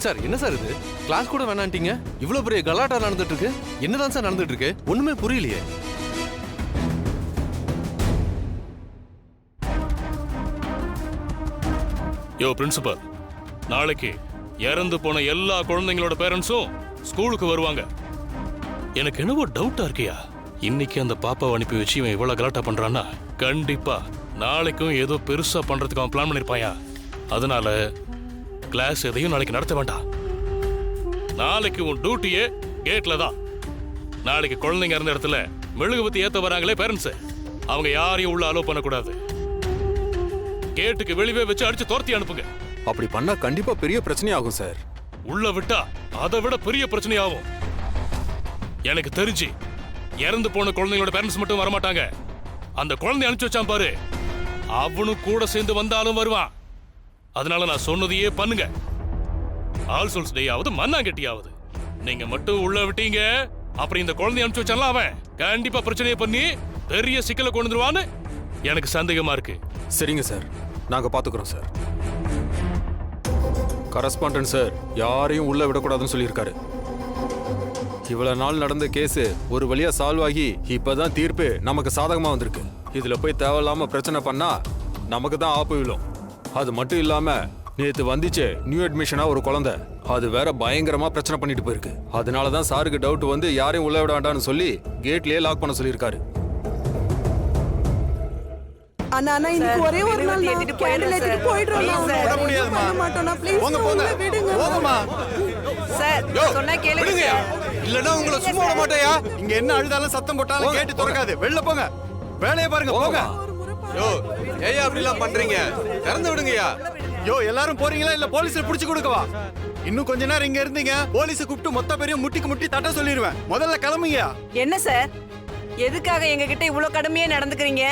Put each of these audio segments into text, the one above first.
Sir என்ன sir இது? Class கூட வேணான்ட்டீங்க. இவ்வளவு பெரிய கலாட்டா நடந்துட்டு இருக்கு. என்னதான் சார் நடந்துட்டு இருக்கு? ஒண்ணுமே புரியலையே. யோ பிரின்சிபல், நாளைக்கு இறந்து போன எல்லா குழந்தைங்களோட பேரண்ட்ஸும் ஸ்கூலுக்கு வருவாங்க. எனக்கு என்னவோ டவுட்டா இருக்கியா? இன்னைக்கு அந்த பாப்பாவை அனுப்பி வச்சு இவன் இவ்வளவு கலாட்டா பண்றான்னா கண்டிப்பா நாளைக்கும் ஏதோ பெருசா பண்றதுக்கு அவன் பிளான் பண்ணிருப்பாயா. அதனால கிளாஸ் எதையும் நாளைக்கு நடத்த வேண்டாம். நாளைக்கு உன் டியூட்டியே கேட்ல தான். நாளைக்கு குழந்தைங்க இருந்த இடத்துல மெழுகுவத்தி ஏத்த வராங்களே பேரண்ட்ஸ், அவங்க யாரையும் உள்ள அலோவ் பண்ணக்கூடாது. கேட்டுக்கு வெளியே வச்சு அடிச்சு துரத்தி அனுப்புங்க. அப்படி பண்ணா கண்டிப்பா பெரிய பிரச்சனை ஆகும் சார். உள்ள விட்டா அதை விட பெரிய பிரச்சனை ஆகும். எனக்கு தெரிஞ்சு இறந்து போன குழந்தைங்களோட பேரண்ட்ஸ் மட்டும் வரமாட்டாங்க. அந்த குழந்தை அனுப்பிச்சு வச்சான் பாரு, அவனும் கூட சேர்ந்து வந்தாலும் வருவான். அதனால நான் சொன்னதையே பண்ணுங்க. ஆல் சோல்ஸ் டே ஆவது மண்ணாங்கட்டியாவது நீங்க மட்டும் உள்ள விட்டீங்க, அப்புறம் இந்த குழந்தை அனுப்பிச்சு வச்சான்ல அவன் கண்டிப்பா பிரச்சனையை பண்ணி பெரிய சிக்கலை கொண்டு வந்துருவான்னு எனக்கு சந்தேகமா இருக்கு. சரிங்க சார், நாங்க பாத்துக்கிறோம் சார். கரஸ்பாண்டன்ட் சார் யாரையும் உள்ள விடக்கூடாதுன்னு சொல்லியிருக்காரு. இவ்வளவு நாள் நடந்த கேஸ் ஒரு வழியா சால்வ் ஆகி இப்பதான் தீர்ப்பு நமக்கு சாதகமா வந்திருக்கு. இதுல போய் தேவையில்லாம பிரச்சனை பண்ணா நமக்கு தான் ஆப்பு விழும். அது மட்டும் இல்லாம நேத்து வந்துச்சு நியூ அட்மிஷனா ஒரு குழந்தை, அது வேற பயங்கரமா பிரச்சனை பண்ணிட்டு போயிருக்கு. அதனாலதான் சாருக்கு டவுட் வந்து யாரையும் உள்ள விட வேண்டாம்னு சொல்லி கேட்லயே லாக் பண்ண சொல்லியிருக்காரு. அண்ணா இன்னைக்கு ஒரே ஒரு நாள் கேண்டில் ஏத்திட்டு போயிடுறோம். வர முடியாதுமா. மாட்டோம்னா ப்ளீஸ் போங்க போங்க. போங்கம்மா. சார் சொன்னா கேளுங்க. இல்லன்னா உங்களை சும்மா விட மாட்டேயா. இங்க என்ன அழுதாலும் சத்தம் போட்டாலும் கேட்டு திறக்காது. வெளில போங்க. வேலையை பாருங்க போங்க. யோ ஏயா அப்படி எல்லாம் பண்றீங்க? திறந்து விடுங்கயா. யோ எல்லாரும் போறீங்களா இல்ல போலீஸ்ல புடிச்சு கொடுக்கவா? இன்னும் கொஞ்ச நேரம் இங்க இருந்தீங்க போலீஸ் கூப்பிட்டு மொத்த பேரையும் முட்டிக்கு முட்டி தட்ட சொல்லிடுவேன். முதல்ல கிளம்புங்க. என்ன சார், எதுக்காக எங்க கிட்ட இவ்வளவு கடுமையா நடந்துக்கிறீங்க?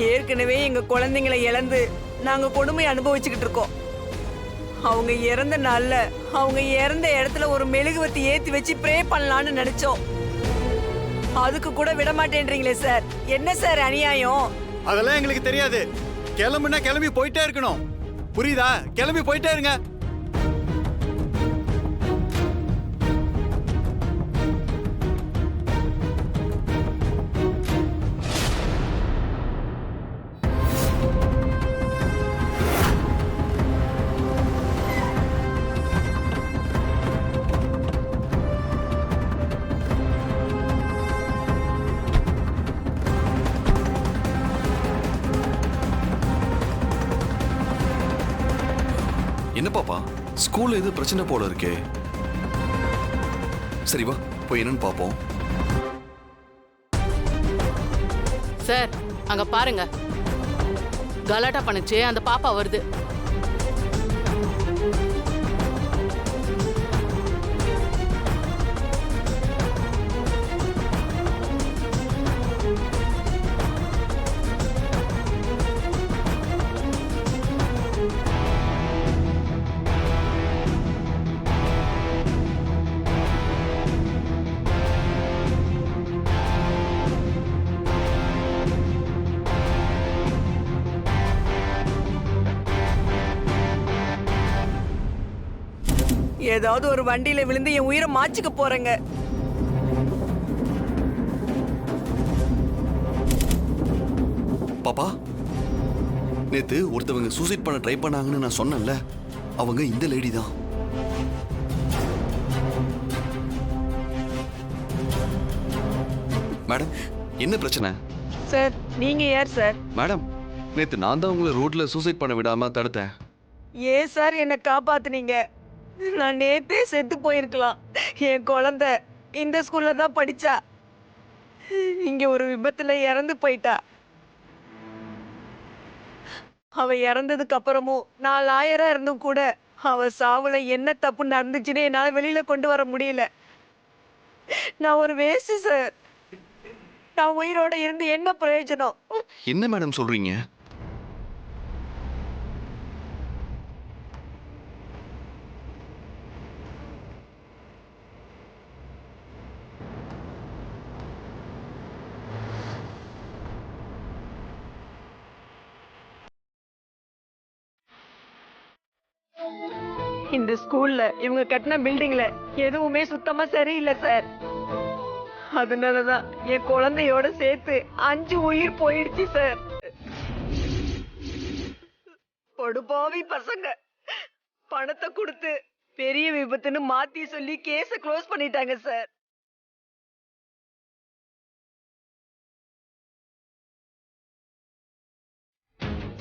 ஏற்கனவே எங்க குழந்தைங்களை இழந்து நாங்க கொடுமை அனுபவிச்சுக்கிட்டு இருக்கோம். அவங்க இறந்த நாள்ல அவங்க இறந்த இடத்துல ஒரு மெழுகுவத்தி ஏத்தி வச்சு ப்ரே பண்ணலாம்னு நினைச்சோம். அதுக்கு கூட விட மாட்டேன்றீங்களே சார், என்ன சார் அநியாயம்? அதெல்லாம் எங்களுக்கு தெரியாது. கிளம்புனா கிளம்பி போயிட்டே இருக்கணும். புரியுதா? கிளம்பி போயிட்டே இருங்க. என்ன பாப்பா, ஸ்கூல்ல எது பிரச்சனை போல இருக்கே? சரி வா போய் என்னன்னு பாப்போம். சார் அங்க பாருங்க, கலாட்டா பண்ணுச்சு அந்த பாப்பா வருது. ஏதாவது ஒரு வண்டியில விழுந்து என் உயிரை மாச்சிக்க போறேங்க. பாப்பா, நேத்து ஒருத்தவங்க சூசைட் பண்ண ட்ரை பண்ணாங்கன்னு நான் சொன்னேன்ல, அவங்க இந்த லேடி தான். மேடம் என்ன பிரச்சனை? சார் நீங்க யார் சார்? மேடம் நேத்து நான் தான் உங்களை ரோட்ல சூசைட் பண்ண விடாம தடுத்தேன். ஏன் சார் என்னை காப்பாத்துனீங்க? நான் நேத்தே செத்து போயிருக்கலாம். என் குழந்தை இந்த ஸ்கூல்ல தான் படிச்சா. இங்க ஒரு விபத்துல இறந்து போயிட்டா. அவ இறந்ததுக்கு அப்புறமும் நான் லாயரா இருந்தும் கூட அவ சாவுல என்ன தப்பு நடந்துச்சுன்னு என்னால வெளியில கொண்டு வர முடியல. நான் ஒரு வேஸ்ட் சார். நான் உயிரோட இருந்து என்ன பிரயோஜனம்? என்ன மேடம் சொல்றீங்க? இந்த ஸ்கூல்ல இவங்க கட்டின பில்டிங்ல எதுவுமே சுத்தமா சரியில்லை சார். அதனாலதான் என் குழந்தையோட சேர்த்து 5 உயிர் போயிடுச்சு சார். படுபாவி பசங்க பணத்தை கொடுத்து பெரிய விபத்துன்னு மாத்தி சொல்லி கேஸ க்ளோஸ் பண்ணிட்டாங்க சார்.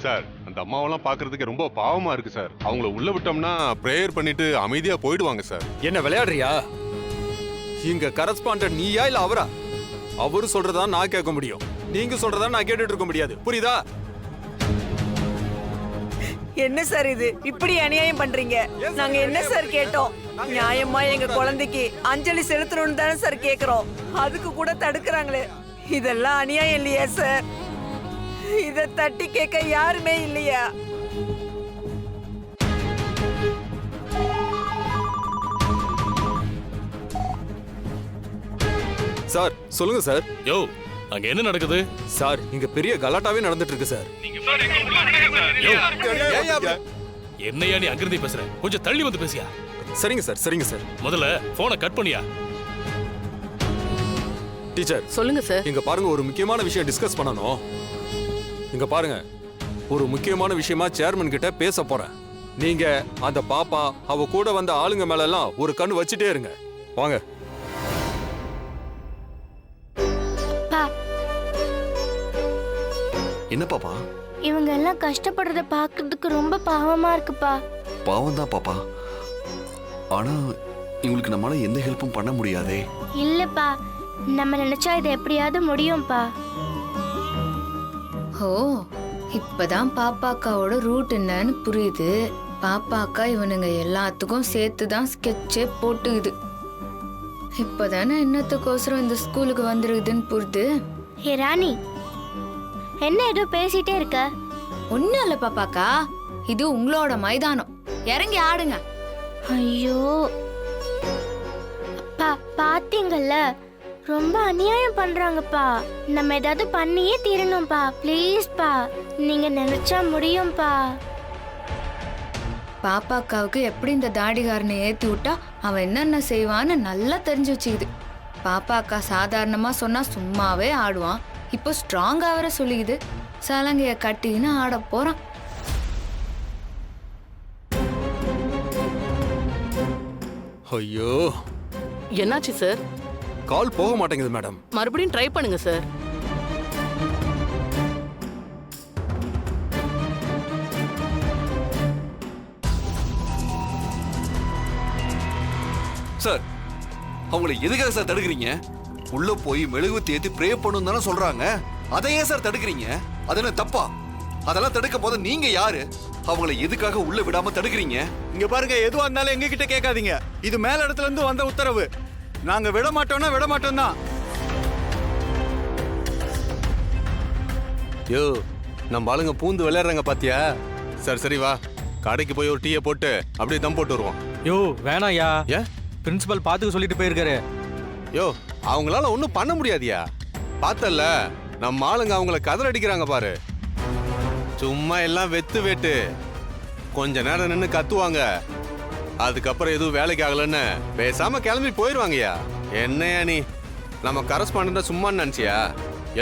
சார் அந்த அம்மாவெல்லாம் பாக்குறதுக்கு ரொம்ப பாவமா இருக்கு சார். அவங்கள உள்ள விட்டோம்னா பிரேயர் பண்ணிட்டு அமைதியா போயிடுவாங்க சார். என்ன விளையாடுறியா? இங்க கரஸ்பாண்டன்ட் நீயா இல்ல அவரா? அவரு சொல்றதா நான் கேட்க முடியும், நீங்க சொல்றதா நான் கேட்டுட்டு இருக்க முடியாது. புரியுதா? என்ன சார் இது இப்படி அநியாயம் பண்றீங்க? நாங்க என்ன சார் கேட்டோம்? நியாயமா எங்க குழந்தைக்கு அஞ்சலி செலுத்தணும்னு தானே சார் கேக்குறோம். அதுக்கு கூட தடுக்கிறாங்களே, இதெல்லாம் அநியாயம் இல்லையா சார்? இத தட்டி கேட்க யாருமே இல்லையா? சார் சொல்லுங்க சார். யோ, அங்க என்ன நடக்குது? சார் இங்க பெரிய கலாட்டாவே நடந்துட்டு இருக்கு சார். யோ, என்னையா நீ அங்கிருந்து பேசுற? கொஞ்சம் தள்ளி வந்து பேசியா? சரிங்க சார், சரிங்க சார். முதல்ல போனை கட் பண்ணியா? டீச்சர் சொல்லுங்க சார். இங்க பாருங்க, ஒரு முக்கியமான விஷயம் டிஸ்கஸ் பண்ணணும். இங்க பாருங்க, ஒரு முக்கியமான விஷயமா சேர்மன் கிட்ட பேச போறேன். நீங்க அந்த பாப்பா அவ கூட வந்த ஆளுங்க மேல எல்லாம் ஒரு கண்ணு வச்சுட்டே இருங்க. வாங்க. என்ன பாப்பா? இவங்க எல்லாம் கஷ்டப்படுறத பாக்குறதுக்கு ரொம்ப பாவமா இருக்குப்பா. பாவம் தான் பாப்பா. ஆனா இவங்களுக்கு நம்மளால எந்த ஹெல்ப்பும் பண்ண முடியாதே. இல்லப்பா, நம்ம நினைச்சா இது எப்படியாவது முடியும்பா. ஓ, இப்பதான் பாப்பாக்காவோட ரூட் என்னன்னு புரியுது. பாப்பாக்கா இவனுங்க எல்லாத்துக்கும் சேர்த்துதான் ஸ்கெட்சே போட்டுக்குது. இப்பதானே என்னத்துக்கோசரம் இந்த ஸ்கூலுக்கு வந்துருக்குதுன்னு புரியுது. ஹே ராணி, என்ன ஏதோ பேசிட்டே இருக்க? ஒன்னும் இல்ல பாப்பாக்கா, இது உங்களோட மைதானம், இறங்கி ஆடுங்க. ஐயோ அப்பா, பாத்தீங்கல்ல, ரொம்ப அநியாயம் பண்றாங்கப்பா. நம்ம ஏதாவது பண்ணியே தீரணும்பா. ப்ளீஸ்பா, நீங்க நினைச்சா முடியும்பா. பாப்பாக்காவுக்கு எப்படி இந்த தாடிகாரனை ஏத்தி விட்டா அவன் என்னென்ன செய்வான்னு நல்லா தெரிஞ்சு வச்சுக்குது. பாப்பாக்கா சாதாரணமா சொன்னா சும்மாவே ஆடுவான். இப்போ ஸ்ட்ராங்கா வர சொல்லிக்குது. சலங்கைய கட்டின்னு ஆட போறான். ஐயோ, என்னாச்சு சார்? கால் போக மாட்டேங்குது மேடம். மறுபடியும் ட்ரை பண்ணுங்க சார். சார் அவங்கள எதுக்காக சார் தடுக்கிறீங்க? உள்ள போய் மெழுகுவத்தி ஏத்தி ப்ரே பண்ணணும் தானே சொல்றாங்க. அதை ஏன் சார் தடுக்கிறீங்க? அது என்ன தப்பா? அதெல்லாம் தடுக்க போத நீங்க யாரு? அவங்கள எதுக்காக உள்ள விடாம தடுக்கிறீங்க? இங்க பாருங்க, எதுவா இருந்தாலும் எங்க கிட்ட கேட்காதீங்க. இது மேல இடத்துல இருந்து வந்த உத்தரவு. நாங்க விட மாட்டோம்னா விட மாட்டோம் தான். யோ, நம்ம ஆளுங்க பூந்து விளையாடுறாங்க பாத்தியா? சரி சரி வா, கடைக்கு போய் ஒரு டீயை போட்டு அப்படியே தம் போட்டு வருவோம். யோ வேணாயா, ஏன்? பிரின்சிபல் பாத்துக்க சொல்லிட்டு போயிருக்காரு. யோ, அவங்களால ஒன்றும் பண்ண முடியாதியா? பார்த்தல்ல, நம்ம ஆளுங்க அவங்கள கதற அடிக்கிறாங்க பாரு. சும்மா எல்லாம் வெத்து வெட்டு கொஞ்ச நேரம் நின்று கத்துவாங்க. அதுக்கப்புறம் எதுவும் வேலைக்கு ஆகலன்னு பேசாம கிளம்பி போயிடுவாங்கய்யா. என்னையா நீ நம்ம கரஸ்பாண்டன்ட் சும்மா நினைச்சியா?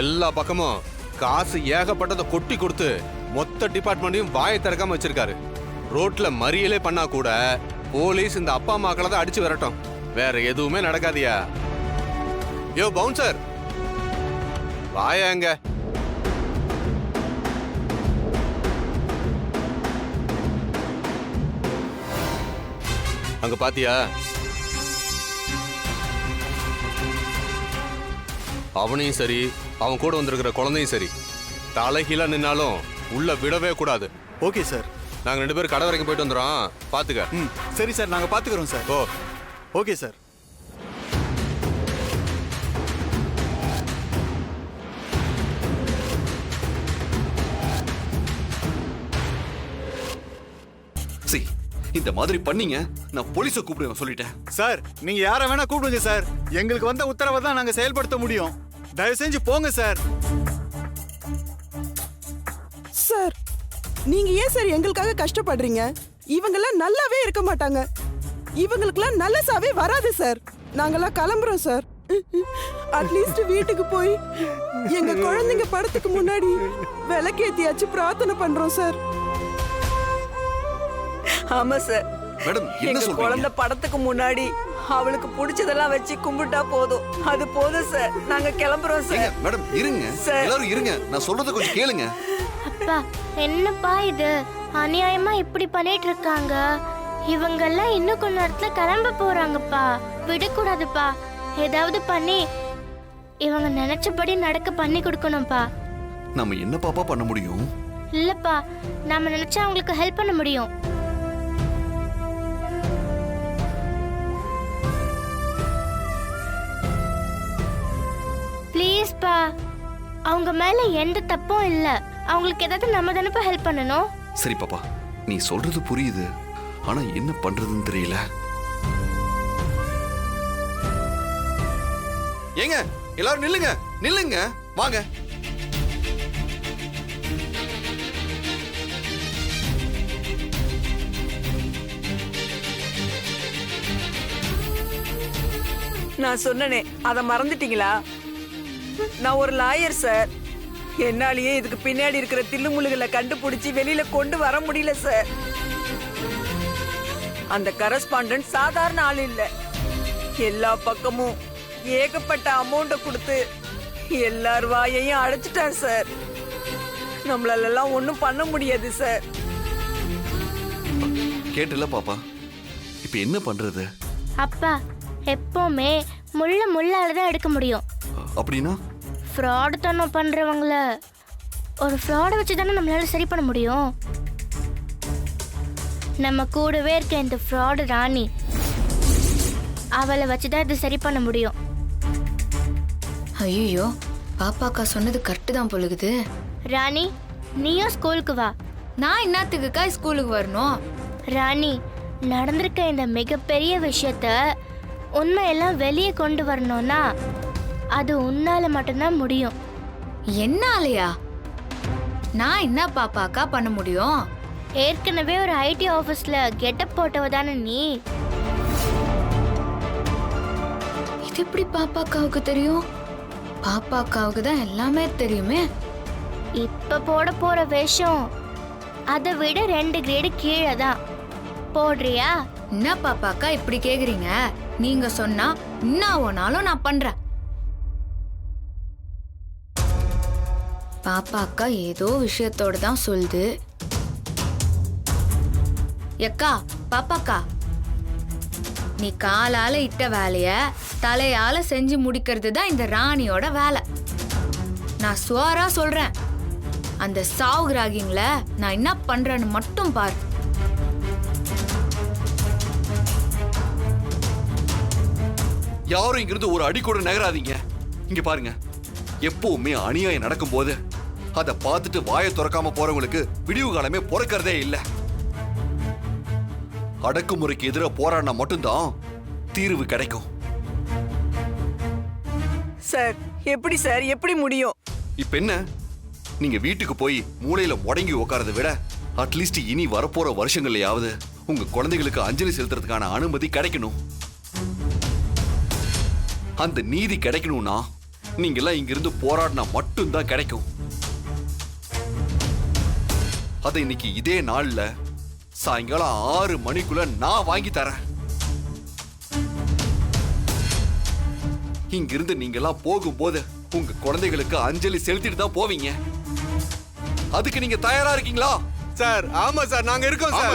எல்லா பக்கமும் காசு ஏகப்பட்டதை கொட்டி கொடுத்து மொத்த டிபார்ட்மெண்ட்டையும் வாயை திறக்காம வச்சிருக்காரு. ரோட்ல மறியலே பண்ணா கூட போலீஸ் இந்த அப்பா அம்மாக்களை தான் அடிச்சு விரட்டும். வேற எதுவுமே நடக்காதியா? யோ பவுன்சர், வாயாங்க. அங்க பாத்தியா? அவனையும் சரி, அவன் கூட வந்திருக்கிற குழந்தையும் சரி, தலைகீழா நின்னாலும் உள்ள விடவே கூடாது. Okay sir. நாங்க 2 பேரும் கடை வரைக்கும் போயிட்டு வந்துடுறோம், பாத்துக்க. சரி சார், நாங்க பாத்துக்கிறோம் சார். ஓ ஓகே சார். சி, இந்த மாதிரி பண்ணீங்க, நான் போலீஸை கூப்பிடுவேன் சொல்லிட்டேன். சார், நீங்க யாரை வேணா கூப்பிடுங்க சார். எங்களுக்கு வந்த உத்தரவை தான் நாங்க செயல்படுத்த முடியும். தயவு செஞ்சு போங்க சார். சார், நீங்க ஏன் சார் எங்களுக்காக கஷ்டப்படுறீங்க? இவங்கெல்லாம் நல்லாவே இருக்க மாட்டாங்க. இவங்களுக்குலாம் நல்ல சாவே வராது சார். நாங்கெல்லாம் கிளம்புறோம் சார். அட்லீஸ்ட் வீட்டுக்கு போய் எங்க குழந்தைங்க படத்துக்கு முன்னாடி விளக்கேத்தியாச்சு பிரார்த்தனை பண்றோம் சார். ஆமா சார், மேடம் என்ன எங்க சொல்றீங்க? குழந்தை படத்துக்கு முன்னாடி அவளுக்கு பிடிச்சதெல்லாம் வச்சு கும்பிட்டா போதும். அது போதும் சார். நாங்க கிளம்புறோம் ஏங்க, சார். மேடம் இருங்க, சார். எல்லாரும் இருங்க, நான் சொல்றத கொஞ்சம் கேளுங்க. அப்பா என்னப்பா இது அநியாயமா இப்படி பண்ணிட்டு இருக்காங்க. இவங்கெல்லாம் இன்னும் கொஞ்ச நேரத்துல கிளம்ப போறாங்கப்பா. விடக்கூடாதுப்பா. ஏதாவது பண்ணி இவங்க நினைச்சபடி நடக்க பண்ணி கொடுக்கணும்ப்பா. நம்ம என்ன பாப்பா பண்ண முடியும்? இல்லப்பா, நாம நினைச்சா அவங்களுக்கு ஹெல்ப் பண்ண முடியும். ப்ளீஸ்ப்பா, அவங்க மேல எந்த தப்பும் இல்ல. அவங்களுக்கு ஏதாவது நம்ம தானப்பா ஹெல்ப் பண்ணணும். சரி பாப்பா, நீ சொல்றது புரியுது, ஆனா என்ன பண்றதுன்னு தெரியல. ஏங்க எல்லாரும் நில்லுங்க, நில்லுங்க, வாங்க. நான் சொன்னனே, அத மறந்துட்டீங்களா? நான் ஒரு லாயர் சார். என்னாலேயே இதுக்கு பின்னாடி இருக்கிற தில்லுமுள்ளுகளை கண்டுபிடிச்சி வெளியில கொண்டு வர முடியல சார். அந்த கரஸ்பாண்டன்ட் சாதாரண ஆள் இல்ல. எல்லா பக்கமும் ஏகப்பட்ட அமௌண்ட கொடுத்து எல்லார் வாயையும் அடைச்சிட்டான் சார். நம்மளால ஒண்ணும் பண்ண முடியாது சார். கேட்டல பாப்பா, இப்ப என்ன பண்றது? அப்பா, எப்பவுமே முள்ள முள்ளால தான் எடுக்க முடியும். அப்படின்னா ஃப்ராட் தனம் பண்றவங்கள ஒரு ஃப்ராடை வச்சு தானே நம்மளால சரி பண்ண முடியும். நம்ம கூடவே இருக்க இந்த ஃப்ராடு ராணி, அவளை வச்சு தான் இது சரி பண்ண முடியும். ஐயோ, பாப்பாக்கா சொன்னது கரெக்டு தான் பொழுகுது. ராணி, நீயும் ஸ்கூலுக்கு வா. நான் என்னத்துக்குக்கா ஸ்கூலுக்கு வரணும்? ராணி, நடந்திருக்க இந்த மிகப்பெரிய விஷயத்த உண்மையெல்லாம் வெளியே கொண்டு வரணும்னா அது உன்னால மட்டும்தான் முடியும். என்னாலயா? நான் என்ன பாப்பாக்கா பண்ண முடியும்? ஏற்கனவே ஒரு ஐடி ஆபீஸ்ல கெட்டப் போட்டவ தானே நீ. இது எப்படி பாப்பாக்காவுக்கு தெரியும்? பாப்பாக்காவுக்கு தான் எல்லாமே தெரியுமே. இப்ப போட போற வேஷம் அதை விட 2 கிரேடு கீழே தான். போடுறியா? என்ன பாப்பாக்கா இப்படி கேக்குறீங்க? நீங்க சொன்னா என்ன ஆனாலும் நான் பண்றேன். பாப்பாக்கா ஏதோ விஷயத்தோட தான் சொல்லுது. எக்கா, பாப்பாக்கா, நீ காலால இட்ட வேலைய தலையால செஞ்சு முடிக்கிறது தான் இந்த ராணியோட வேலை. நான் சுவாரா சொல்றேன், அந்த சாவுகிராகிங்கள நான் என்ன பண்றேன்னு மட்டும் பாரு. யாரும் இங்கிருந்து ஒரு அடி கூட நகராதீங்க. இங்க பாருங்க, எப்பவுமே அநியாயம் நடக்கும் போது அதை பார்த்துட்டு வாயை திறக்காம போறவங்களுக்கு விடிவு காலமே பொறுக்கிறதே இல்ல. அடக்குமுறைக்கு எதிராக போராடினா மட்டும்தான் தீர்வு கிடைக்கும். சார், எப்படி சார், எப்படி முடியும்? இப்ப என்ன, நீங்க வீட்டுக்கு போய் மூளையில முடங்கி உட்காரதை விட அட்லீஸ்ட் இனி வரப்போற வருஷங்கள்லயாவது உங்க குழந்தைகளுக்கு அஞ்சலி செலுத்துறதுக்கான அனுமதி கிடைக்கணும். அந்த நீதி கிடைக்கணும்னா நீங்க எல்லாம் இங்கிருந்து போராடினா மட்டும்தான் கிடைக்கும். அதை இன்னைக்கு இதே நாள்ல சாயங்காலம் 6 மணிக்குள்ள நான் வாங்கி தரேன். இங்கிருந்து நீங்க எல்லாம் போகும்போது உங்க குழந்தைகளுக்கு அஞ்சலி செலுத்திட்டு தான் போவீங்க. அதுக்கு நீங்க தயாரா இருக்கீங்களா? சார், ஆமா சார், நாங்க இருக்கோம் சார்.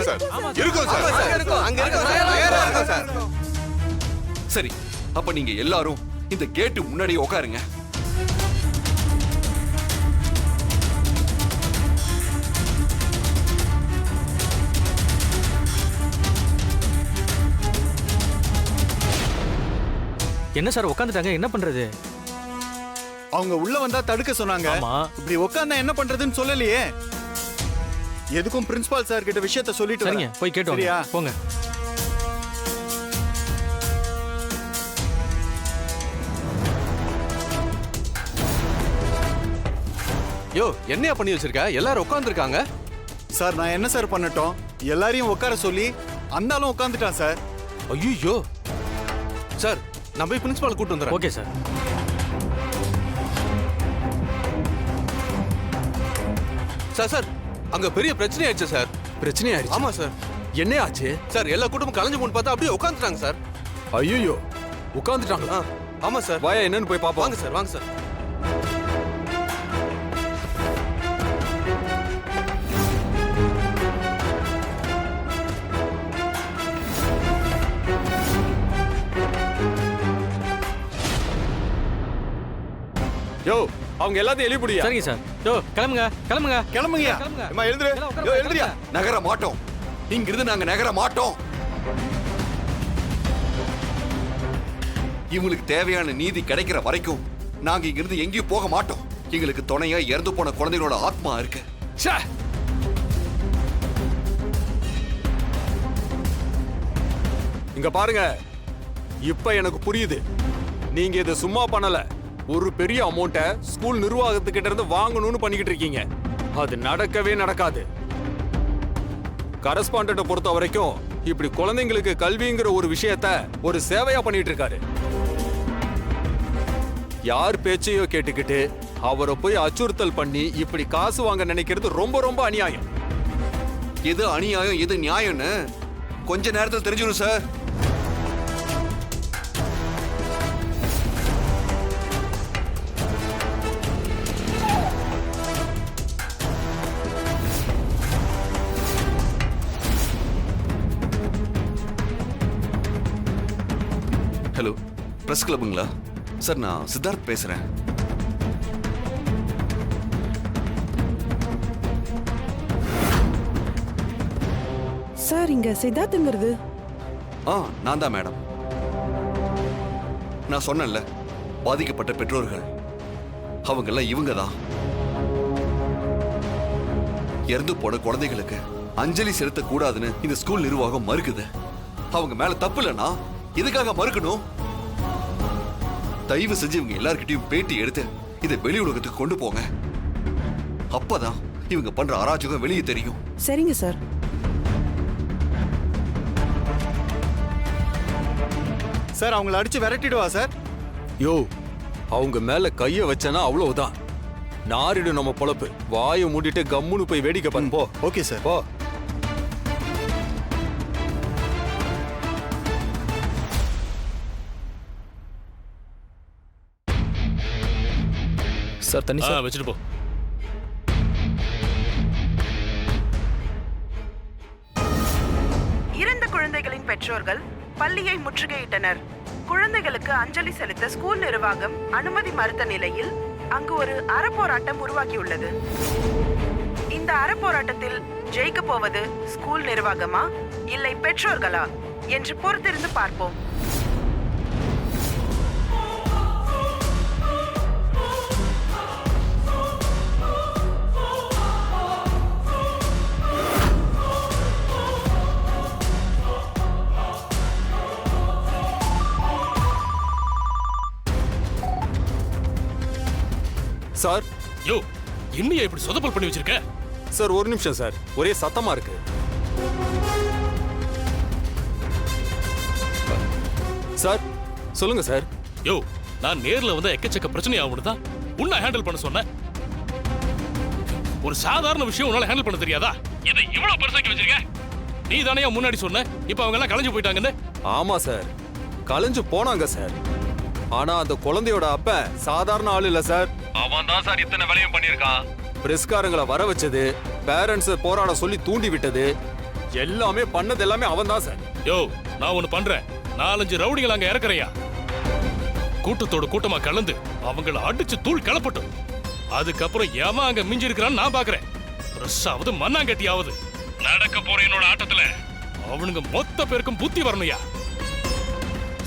இருக்கோம் சார், அங்க இருக்கோம் சார், தயாரா இருக்கோம் சார். சரி, அப்ப நீங்க எல்லாரும் இந்த கேட்டு முன்னாடி உட்காருங்க. என்ன சார் உட்காந்துட்டாங்க, என்ன பண்றது? அவங்க உள்ள வந்தா தடுக்க சொன்னாங்க. ஆமா. இப்படி உட்கார்ந்தா என்ன பண்றதுன்னு சொல்லலையே. எதுக்கும் பிரின்சிபால் சார் கிட்ட விஷயத்தை சொல்லிட்டு சரிங்க, வரேன். போய் கேட்டு சரியா? வாங்க. போங்க. யோ, என்னையா பண்ணி வச்சிருக்க? எல்லாரும் உட்கார்ந்துருக்காங்க. சார், நான் என்ன சார் பண்ணட்டும்? எல்லாரையும் உட்கார சொல்லி அந்த ஆளும் உட்காந்துட்டான் சார். ஐயோ சார், நான் போய் பிரின்சிபால் கூட்டு வந்துடுறேன். Okay sir. சார் சார், அங்க பெரிய பிரச்சனை ஆயிடுச்சு சார். பிரச்சனை ஆயிடுச்சு? ஆமா சார். என்ன ஆச்சு சார்? எல்லா கூட்டமும் கலைஞ்சு போன்னு பார்த்தா அப்படியே உட்காந்துட்டாங்க சார். ஐயோ, உட்காந்துட்டாங்களா? ஆமா சார். வாயா, என்னன்னு போய் பாப்போம். வாங்க சார், வாங்க சார். யோ, அவங்க எல்லாத்தையும் எழுப்பிடியா? சரிங்க சார். யோ கிளம்புங்க கிளம்புங்க கிளம்புங்கயா. கிளம்புங்க. அம்மா எழுந்துரு. எல்லாம் உட்காருங்க, யோ எழுந்துறியா. நகர மாட்டோம். இங்கிருந்து நாங்க நகர மாட்டோம். இவங்களுக்கு தேவையான நீதி கிடைக்கிற வரைக்கும் நாங்க இங்கிருந்து எங்கேயும் போக மாட்டோம். எங்களுக்கு துணையா இறந்து போன குழந்தைகளோட ஆத்மா இருக்கு. ச்சே! இங்க பாருங்க, இப்ப எனக்கு புரியுது. நீங்க இதை சும்மா பண்ணல. ஒரு பெரிய அமௌண்ட்டை ஸ்கூல் நிர்வாகத்துக்கிட்ட இருந்து வாங்கணும்னு பண்ணிக்கிட்டு இருக்கீங்க. அது நடக்கவே நடக்காது. கரஸ்பாண்டன்ட்டை பொறுத்த வரைக்கும் இப்படி குழந்தைங்களுக்கு கல்விங்கிற ஒரு விஷயத்த ஒரு சேவையா பண்ணிட்டு இருக்காரு. யார் பேச்சையோ கேட்டுக்கிட்டு அவரை போய் அச்சுறுத்தல் பண்ணி இப்படி காசு வாங்க நினைக்கிறது ரொம்ப ரொம்ப அநியாயம். எது அநியாயம் எது நியாயம்னு கொஞ்ச நேரத்தில் தெரிஞ்சிடும் சார். ஹலோ, பிரஸ் கிளப்புங்களா? சார், நான் சித்தார்த் பேசுறேன். சார், இங்க சித்தார்த்துங்கிறது? நான் தான் மேடம். நான் சொன்னேன்ல, பாதிக்கப்பட்ட பெற்றோர்கள் அவங்கெல்லாம் இவங்க தான். இறந்து போன குழந்தைகளுக்கு அஞ்சலி செலுத்த கூடாதுன்னு இந்த ஸ்கூல் நிர்வாகம் மறுக்குது. அவங்க மேல தப்பு இல்லைன்னா எதுக்காக மறுக்கணும்? தயவு செஞ்சு இவங்க எல்லார்கிட்டயும் பேட்டி எடுத்து இதை வெளி உலகத்துக்கு கொண்டு போங்க. அப்பதான் இவங்க பண்ற அராஜகம் வெளியே தெரியும். சரிங்க சார். சார், அவங்கள அடிச்சு விரட்டிடுவா சார்? யோ, அவங்க மேல கைய வச்சனா அவ்வளவுதான். நாரிடு நம்ம பொழப்பு. வாயை மூடிட்டு கம்முன்னு போய் வேடிக்கை பண்ணு போ. Okay sir. போ. சார் தண்ணி சார். வச்சுட்டு போ. இறந்த குழந்தைகளின் பெற்றோர்கள் பள்ளியை முற்றுகையிட்டனர். குழந்தைகளுக்கு அஞ்சலி செலுத்த ஸ்கூல் நிர்வாகம் அனுமதி மறுத்த நிலையில் அங்கு ஒரு அறப்போராட்டம் உருவாகியுள்ளது. இந்த அறப்போராட்டத்தில் ஜெயிக்க போவது ஸ்கூல் நிர்வாகமா இல்லை பெற்றோர்களா என்று பொறுத்திருந்து பார்ப்போம். சார். யோ, என்னையா இப்படி சொதப்பல் பண்ணி வச்சிருக்க? சார், ஒரு நிமிஷம் சார். ஒரே சத்தமா இருக்கு. சார், சொல்லுங்க சார். யோ, நான் நேர்ல வந்து எக்கச்சக்க பிரச்சனை ஆகும்னு தான் உன்னை ஹேண்டில் பண்ண சொன்னேன். ஒரு சாதாரண விஷயம் உன்னால ஹேண்டில் பண்ண தெரியாதா? இதை இவ்வளவு பெருசாக்கி வச்சிருக்க. நீ தானே முன்னாடி சொன்ன இப்ப அவங்க எல்லாம் கலைஞ்சு போயிட்டாங்கன்னு. ஆமா சார், கலைஞ்சு போனாங்க சார். ஆனா அந்த குழந்தையோட அப்ப சாதாரண ஆள் இல்ல சார். அவன் தான் சார் இத்தனை வேலையும் பண்ணிருக்கான். பிரஸ்காரங்களை வர வச்சது, பேரண்ட்ஸ் போராட சொல்லி தூண்டி விட்டது, எல்லாமே பண்ணது எல்லாமே அவன் தான் சார். யோ, நான் ஒண்ணு பண்றேன். 4-5 ரவுடிகள் அங்க இறக்குறையா. கூட்டத்தோட கூட்டமா கலந்து அவங்கள அடிச்சு தூள் கிளப்பட்டும். அதுக்கப்புறம் ஏமா அங்க மிஞ்சி இருக்கிறான்னு நான் பாக்குறேன். பிரஸ்ஸாவது மண்ணாங்கட்டியாவது நடக்க போற என்னோட ஆட்டத்துல அவனுங்க மொத்த பேருக்கும் புத்தி வரணுயா.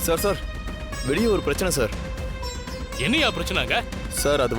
சார், வெளியே ஒரு பிரச்சனை சார். என்னையா பிரச்சனைங்க? சார், அது